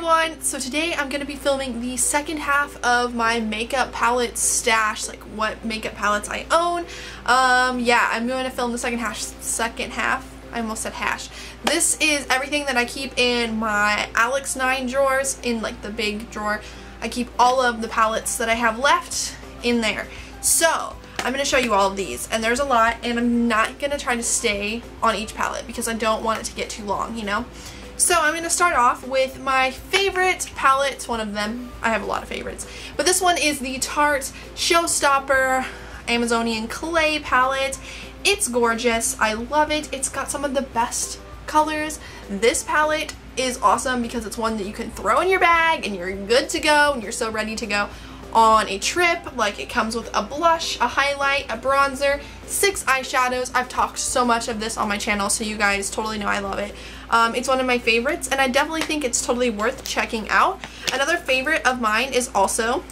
everyone! So today I'm going to be filming the second half of my makeup palette stash, like what makeup palettes I own. Yeah, I'm going to film the second half. I almost said hash. This is everything that I keep in my Alex 9 drawers, in like the big drawer. I keep all of the palettes that I have left in there. So I'm going to show you all of these, and there's a lot, and I'm not going to try to stay on each palette because I don't want it to get too long, you know? So I'm going to start off with my favorite palette, one of them. I have a lot of favorites, but this one is the Tarte Showstopper Amazonian Clay palette. It's gorgeous. I love it. It's got some of the best colors. This palette is awesome because it's one that you can throw in your bag and you're good to go and you're so ready to go on a trip. Like, it comes with a blush, a highlight, a bronzer, 6 eyeshadows. I've talked so much of this on my channel, so you guys totally know I love it. It's one of my favorites, and I definitely think it's totally worth checking out. Another favorite of mine is also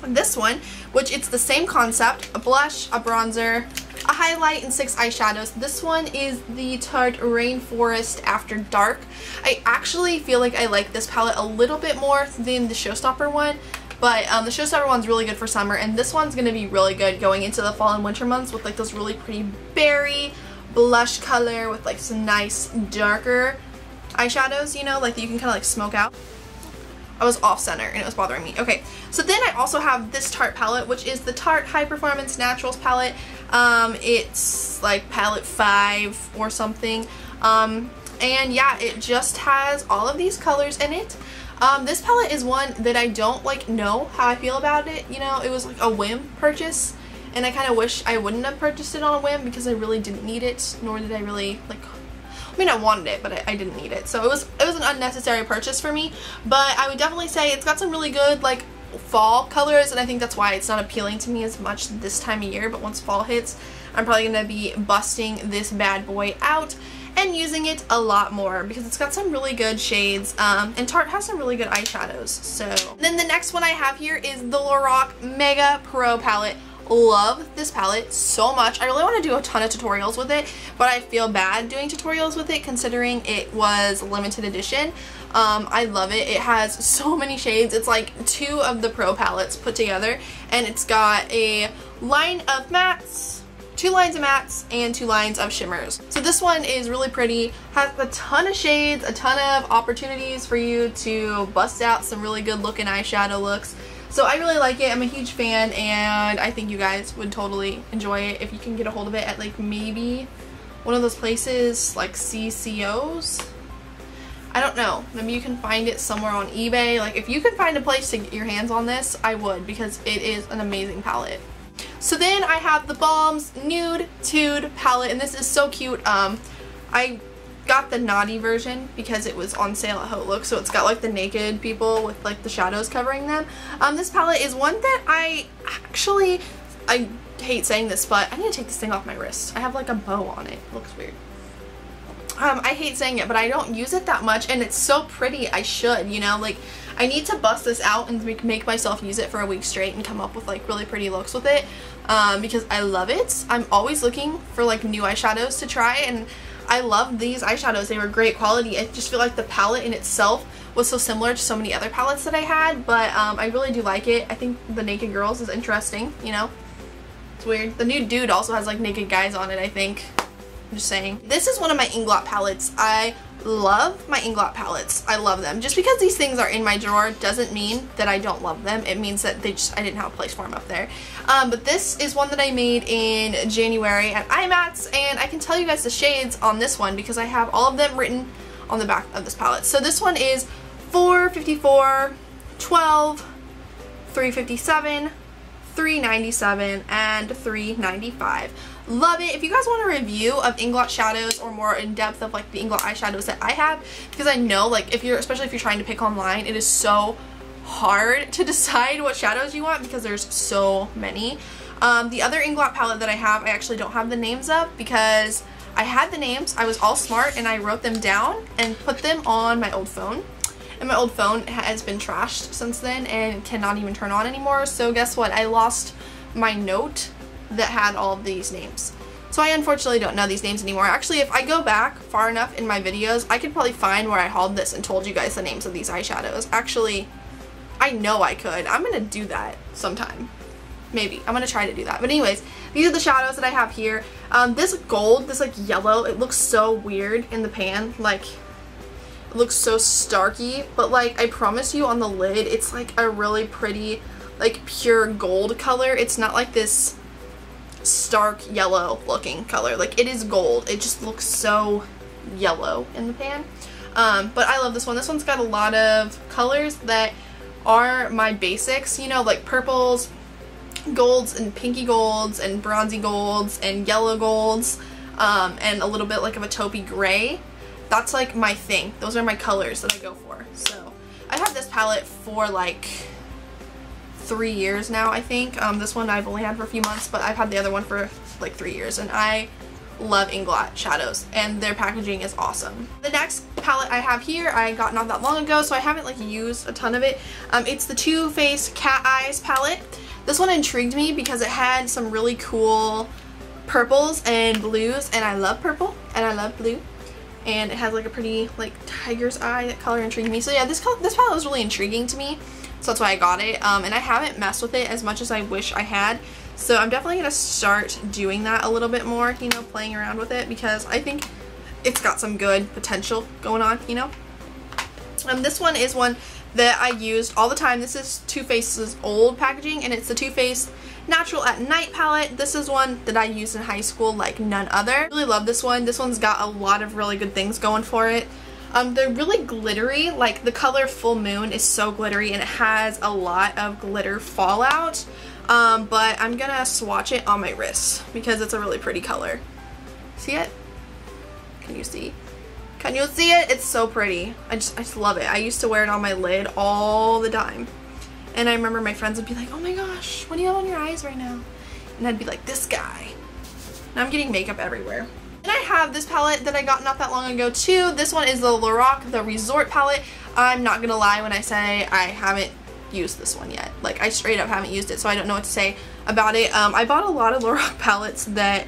this one, which it's the same concept: a blush, a bronzer, a highlight, and 6 eyeshadows. This one is the Tarte Rainforest After Dark. I actually feel like I like this palette a little bit more than the Showstopper one. But the Showstopper one's really good for summer, and this one's going to be really good going into the fall and winter months with like those really pretty berry blush color with like some nice darker eyeshadows, you know, like that you can kind of like smoke out. I was off center and it was bothering me. Okay, so then I also have this Tarte palette, which is the Tarte High Performance Naturals palette. It's like palette 5 or something. And yeah, it just has all of these colors in it. This palette is one that I don't like know how I feel about it. You know, it was like a whim purchase, and I kind of wish I wouldn't have purchased it on a whim because I really didn't need it, nor did I really like, I mean, I wanted it, but I didn't need it. So it was an unnecessary purchase for me. But I would definitely say it's got some really good like fall colors, and I think that's why it's not appealing to me as much this time of year. But once fall hits, I'm probably going to be busting this bad boy out and using it a lot more because it's got some really good shades, and Tarte has some really good eyeshadows. So then the next one I have here is the Lorac Mega Pro palette. Love this palette so much. I really want to do a ton of tutorials with it, but I feel bad doing tutorials with it considering it was limited edition. I love it. It has so many shades. It's like 2 of the Pro palettes put together, and it's got a line of mattes, 2 lines of mattes, and 2 lines of shimmers. So this one is really pretty, has a ton of shades, a ton of opportunities for you to bust out some really good looking eyeshadow looks. So I really like it. I'm a huge fan, and I think you guys would totally enjoy it if you can get a hold of it at like maybe one of those places like CCOs. I don't know. Maybe you can find it somewhere on eBay. Like, if you could find a place to get your hands on this, I would, because it is an amazing palette. So then I have TheBalm's Nude'Tude palette, and this is so cute. I got the naughty version because it was on sale at HauteLook, so it's got like the naked people with like the shadows covering them. This palette is one that I hate saying this, but I need to take this thing off my wrist. I have like a bow on it. It looks weird. I hate saying it, but I don't use it that much, and it's so pretty. I should, you know, like I need to bust this out and make myself use it for a week straight and come up with like really pretty looks with it, because I love it. I'm always looking for like new eyeshadows to try, and I love these eyeshadows. They were great quality. I just feel like the palette in itself was so similar to so many other palettes that I had, but I really do like it. I think the Naked Girls is interesting, you know? It's weird. The Nude'Tude also has like naked guys on it, I think. I'm just saying. This is one of my Inglot palettes. I love my Inglot palettes. I love them. Just because these things are in my drawer doesn't mean that I don't love them. It means that I didn't have a place for them up there. But this is one that I made in January at IMATS, and I can tell you guys the shades on this one because I have all of them written on the back of this palette. So this one is 454, 12, 357, 397, and 395. Love it. If you guys want a review of Inglot shadows or more in depth of like the Inglot eyeshadows that I have, because I know like especially if you're trying to pick online, it is so hard to decide what shadows you want because there's so many. The other Inglot palette that I have, I actually don't have the names of because I had the names, I was all smart, and I wrote them down and put them on my old phone. And my old phone has been trashed since then and cannot even turn on anymore. So guess what? I lost my note that had all of these names. So I unfortunately don't know these names anymore. Actually, if I go back far enough in my videos, I could probably find where I hauled this and told you guys the names of these eyeshadows. Actually, I know I could. I'm gonna do that sometime. Maybe. I'm gonna try to do that. But anyways, these are the shadows that I have here. This gold, this like yellow, it looks so weird in the pan. Like, it looks so starky. But like, I promise you on the lid, it's like a really pretty, like pure gold color. It's not like this stark yellow looking color. Like, it is gold. It just looks so yellow in the pan. But I love this one. This one's got a lot of colors that are my basics, you know, like purples, golds and pinky golds and bronzy golds and yellow golds, and a little bit like of a taupey gray. That's like my thing. Those are my colors that I go for. So I've had this palette for like 3 years now, I think. This one I've only had for a few months, but I've had the other one for like 3 years, and I love Inglot shadows, and their packaging is awesome. The next palette I have here, I got not that long ago, so I haven't like used a ton of it. It's the Too Faced Cat Eyes palette. This one intrigued me because it had some really cool purples and blues, and I love purple and I love blue, and it has like a pretty like tiger's eye. That color intrigued me. So yeah, this palette was really intriguing to me, so that's why I got it. And I haven't messed with it as much as I wish I had. So I'm definitely going to start doing that a little bit more, you know, playing around with it, because I think it's got some good potential going on, you know. This one is one that I used all the time. This is Too Faced's old packaging, and it's the Too Faced Natural at Night palette. This is one that I used in high school like none other. I really love this one. This one's got a lot of really good things going for it. They're really glittery. Like, the color Full Moon is so glittery, and it has a lot of glitter fallout. But I'm gonna swatch it on my wrist because it's a really pretty color. See it? Can you see? Can you see it? It's so pretty. I just love it. I used to wear it on my lid all the time. And I remember my friends would be like, oh my gosh, what do you have on your eyes right now? And I'd be like, this guy. Now I'm getting makeup everywhere. And I have this palette that I got not that long ago too. This one is the Lorac, the Resort palette. I'm not gonna lie when I say I haven't used this one yet. Like, I straight up haven't used it, so I don't know what to say about it. I bought a lot of Lorac palettes that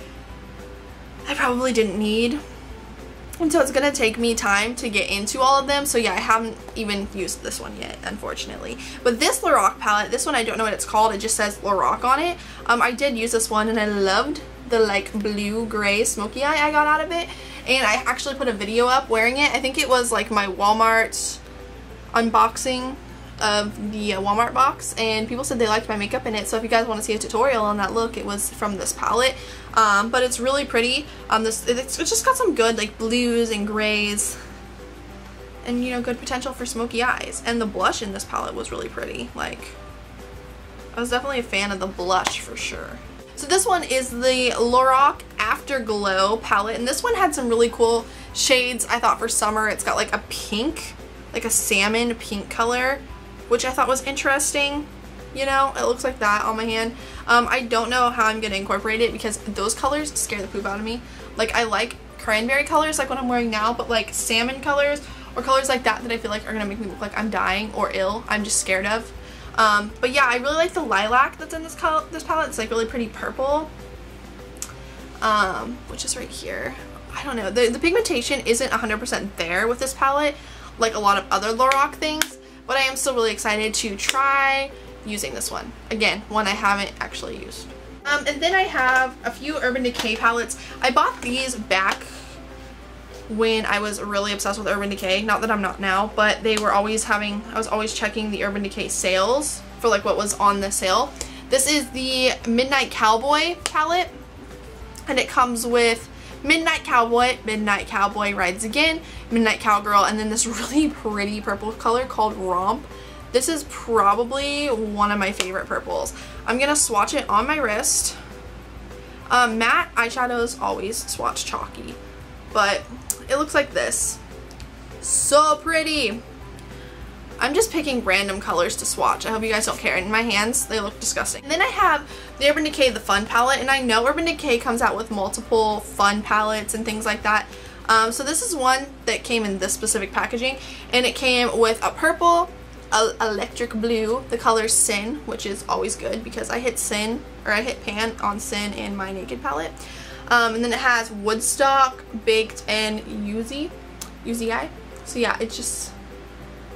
I probably didn't need, and so it's gonna take me time to get into all of them. So yeah, I haven't even used this one yet, unfortunately. But this Lorac palette, this one I don't know what it's called. It just says Lorac on it. I did use this one, and I loved the like blue gray smoky eye I got out of it, and I actually put a video up wearing it. I think it was like my Walmart unboxing of the Walmart box, and people said they liked my makeup in it. So if you guys want to see a tutorial on that look, it was from this palette. But it's really pretty. It's just got some good like blues and grays, and you know, good potential for smoky eyes. And the blush in this palette was really pretty. Like, I was definitely a fan of the blush for sure. So this one is the Lorac Afterglow palette, and this one had some really cool shades I thought for summer. It's got like a pink, like a salmon pink color, which I thought was interesting. You know, it looks like that on my hand. I don't know how I'm gonna incorporate it because those colors scare the poop out of me. Like, I like cranberry colors like what I'm wearing now, but like salmon colors or colors like that I feel like are gonna make me look like I'm dying or ill, I'm just scared of. But yeah, I really like the lilac that's in this palette. It's like really pretty purple, which is right here. I don't know, the pigmentation isn't 100% there with this palette like a lot of other Lorac things, but I am still really excited to try using this one. Again, one I haven't actually used. And then I have a few Urban Decay palettes. I bought these back when I was really obsessed with Urban Decay. Not that I'm not now, but they were always having, I was always checking the Urban Decay sales for like what was on the sale. This is the Midnight Cowboy palette, and it comes with Midnight Cowboy, Midnight Cowboy Rides Again, Midnight Cowgirl, and then this really pretty purple color called Romp. This is probably one of my favorite purples. I'm gonna swatch it on my wrist. Matte eyeshadows always swatch chalky, but it looks like this. So pretty. I'm just picking random colors to swatch. I hope you guys don't care. In my hands, they look disgusting. And then I have the Urban Decay The Fun palette, and I know Urban Decay comes out with multiple fun palettes and things like that. So this is one that came in this specific packaging, and it came with a purple, electric blue, the color Sin, which is always good because I hit Sin, or I hit Pan on Sin in my Naked palette. And then it has Woodstock, Baked, and Yuzi Eye. So yeah, it's just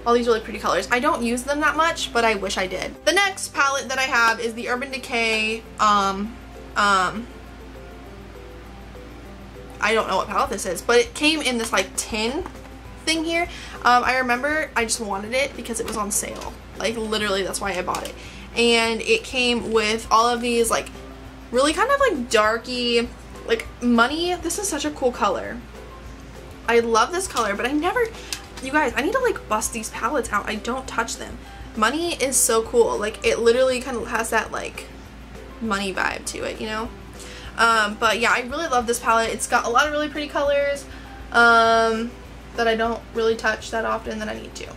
all these really pretty colors. I don't use them that much, but I wish I did. The next palette that I have is the Urban Decay, I don't know what palette this is, but it came in this like tin thing here. I remember I just wanted it because it was on sale. Like literally that's why I bought it. And it came with all of these like really kind of like darky, like money. This is such a cool color. I love this color, but I never, you guys, I need to like bust these palettes out. I don't touch them. Money is so cool. Like it literally kind of has that like money vibe to it, you know? But yeah, I really love this palette. It's got a lot of really pretty colors that I don't really touch that often that I need to.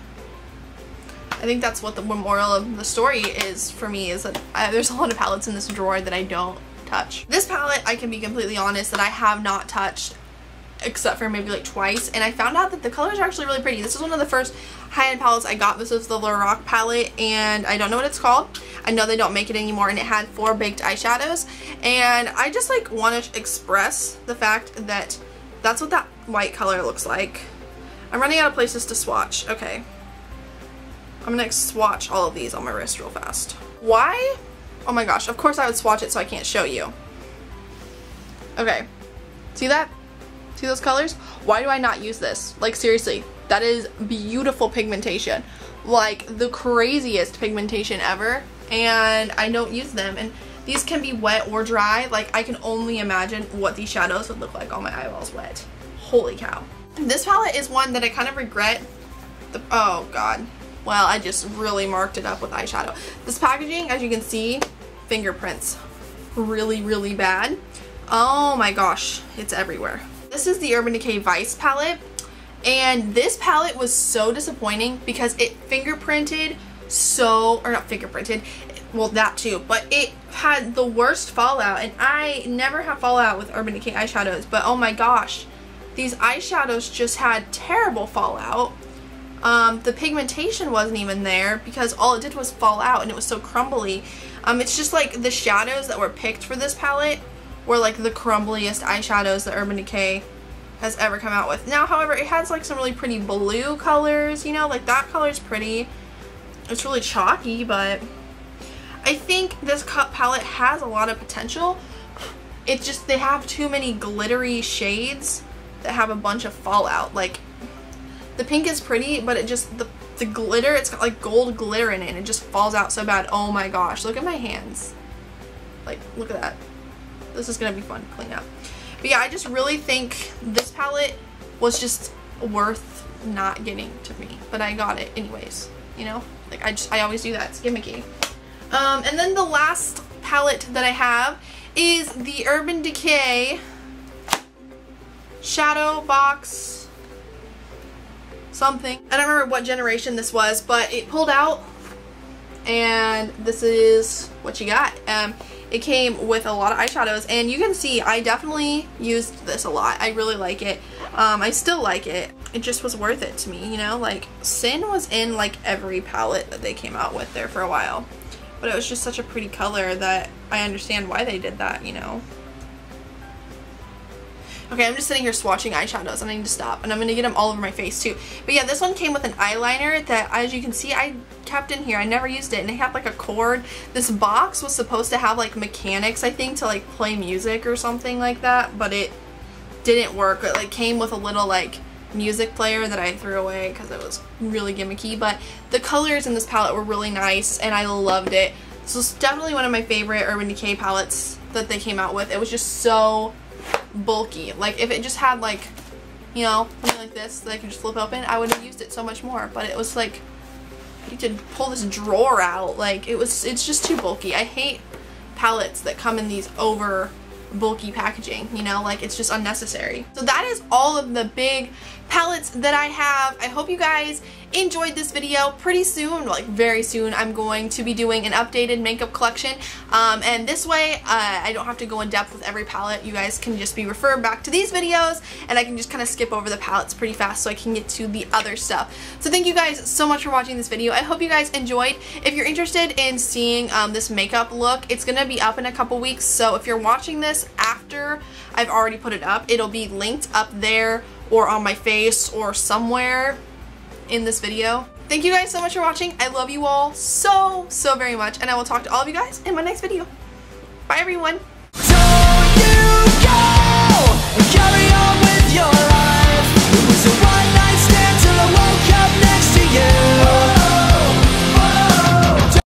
I think that's what the moral of the story is for me, is that there's a lot of palettes in this drawer that I don't touch. This palette, I can be completely honest, that I have not touched except for maybe like twice, and I found out that the colors are actually really pretty. This is one of the first high-end palettes I got. This was the Lorac palette, and I don't know what it's called. I know they don't make it anymore, and it had 4 baked eyeshadows, and I just like want to express the fact that that's what that white color looks like. I'm running out of places to swatch. Okay, I'm gonna swatch all of these on my wrist real fast. Why? Oh my gosh, of course I would swatch it so I can't show you. Okay, see that? See those colors? Why do I not use this? Like seriously, that is beautiful pigmentation. Like the craziest pigmentation ever, and I don't use them. And these can be wet or dry. Like I can only imagine what these shadows would look like on my eyeballs wet. Holy cow. This palette is one that I kind of regret. Oh god. Well, I just really marked it up with eyeshadow. This packaging, as you can see, fingerprints. Really, really bad. Oh my gosh, it's everywhere. This is the Urban Decay Vice palette, and this palette was so disappointing because it fingerprinted so, or not fingerprinted, well that too, but it had the worst fallout, and I never have fallout with Urban Decay eyeshadows, but oh my gosh, these eyeshadows just had terrible fallout. The pigmentation wasn't even there because all it did was fall out, and it was so crumbly. It's just like the shadows that were picked for this palette were like the crumbliest eyeshadows that Urban Decay has ever come out with. Now, however, it has like some really pretty blue colors, you know, like that color's pretty. It's really chalky, but I think this palette has a lot of potential. It's just they have too many glittery shades that have a bunch of fallout. Like the pink is pretty, but it just, the glitter, it's got like gold glitter in it, and it just falls out so bad. Oh my gosh, look at my hands. Like, look at that. This is gonna be fun to clean up. But yeah, I just really think this palette was just worth not getting to me, but I got it anyways, you know? Like I always do that, it's gimmicky. And then the last palette that I have is the Urban Decay Shadow Box something. I don't remember what generation this was, but it pulled out, and this is what you got. It came with a lot of eyeshadows, and you can see I definitely used this a lot. I really like it. I still like it. It just was worth it to me, you know? Like, Sin was in like every palette that they came out with there for a while. But it was just such a pretty color that I understand why they did that, you know? Okay, I'm just sitting here swatching eyeshadows, and I need to stop, and I'm going to get them all over my face too. But yeah, this one came with an eyeliner that, as you can see, I kept in here. I never used it, and it had like a cord. This box was supposed to have like mechanics, I think, to like play music or something like that, but it didn't work. It like came with a little like music player that I threw away because it was really gimmicky, but the colors in this palette were really nice, and I loved it. This was definitely one of my favorite Urban Decay palettes that they came out with. It was just so bulky. Like if it just had like, you know, something like this that I could just flip open, I would have used it so much more, but it was like you could pull this drawer out. Like it's just too bulky. I hate palettes that come in these over bulky packaging, you know, like it's just unnecessary. So that is all of the big palettes that I have. I hope you guys enjoyed this video. Pretty soon, like very soon, I'm going to be doing an updated makeup collection, and this way I don't have to go in depth with every palette. You guys can just be referred back to these videos, and I can just kind of skip over the palettes pretty fast so I can get to the other stuff. So thank you guys so much for watching this video. I hope you guys enjoyed. If you're interested in seeing this makeup look, it's gonna be up in a couple weeks, so if you're watching this after I've already put it up. It'll be linked up there or on my face or somewhere in this video. Thank you guys so much for watching. I love you all so very much, and I will talk to all of you guys in my next video. Bye everyone.